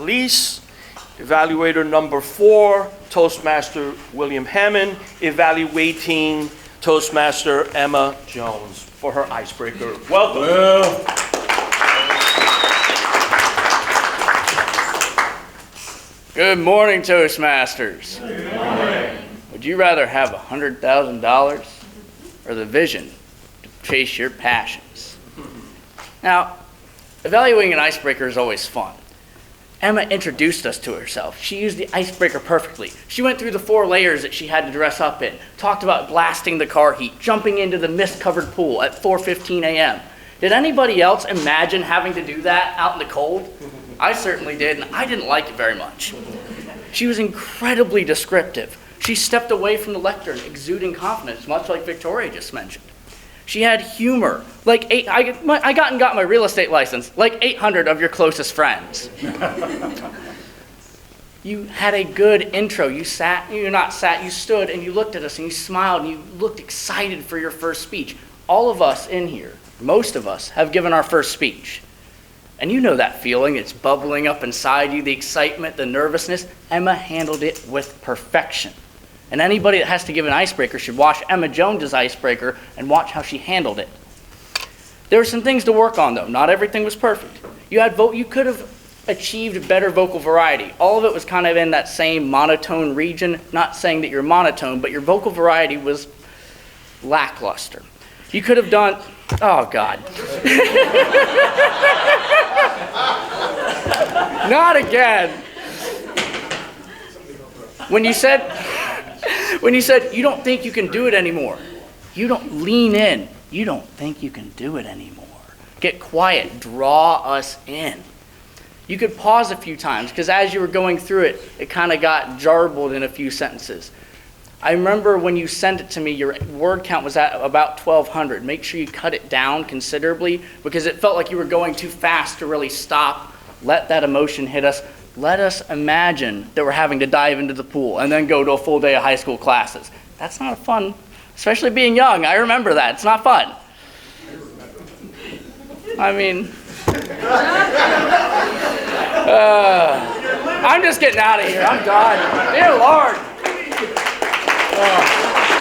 least, Evaluator number 4, Toastmaster Willam Hamman, evaluating Toastmaster Emma Jones for her icebreaker. Welcome. Well. Good morning, Toastmasters. Good morning. Would you rather have $100,000 or the vision to chase your passions? Now, evaluating an icebreaker is always fun. Emma introduced us to herself. She used the icebreaker perfectly. She went through the 4 layers that she had to dress up in, talked about blasting the car heat, jumping into the mist-covered pool at 4:15 a.m. Did anybody else imagine having to do that out in the cold? I certainly did, and I didn't like it very much. She was incredibly descriptive. She stepped away from the lectern, exuding confidence, much like Victoria just mentioned. She had humor, I got my real estate license, like 800 of your closest friends. You had a good intro. You stood and you looked at us and you smiled and you looked excited for your first speech. All of us in here, most of us, have given our first speech. And you know that feeling. It's bubbling up inside you, the excitement, the nervousness. Emma handled it with perfection. And anybody that has to give an icebreaker should watch Emma Jones' icebreaker and watch how she handled it. There were some things to work on, though. Not everything was perfect. You could have achieved better vocal variety. All of it was kind of in that same monotone region. Not saying that you're monotone, but your vocal variety was lackluster. You could have done, oh God. Not again. When you said, you don't think you can do it anymore, you don't lean in. You don't think you can do it anymore. Get quiet. Draw us in. You could pause a few times, because as you were going through it, it kind of got jarbled in a few sentences. I remember when you sent it to me, your word count was at about 1,200. Make sure you cut it down considerably, because it felt like you were going too fast to really stop. Let that emotion hit us. Let us imagine that we're having to dive into the pool and then go to a full day of high school classes. That's not fun, especially being young. I remember that. It's not fun. I mean, I'm just getting out of here. I'm done. Dear Lord.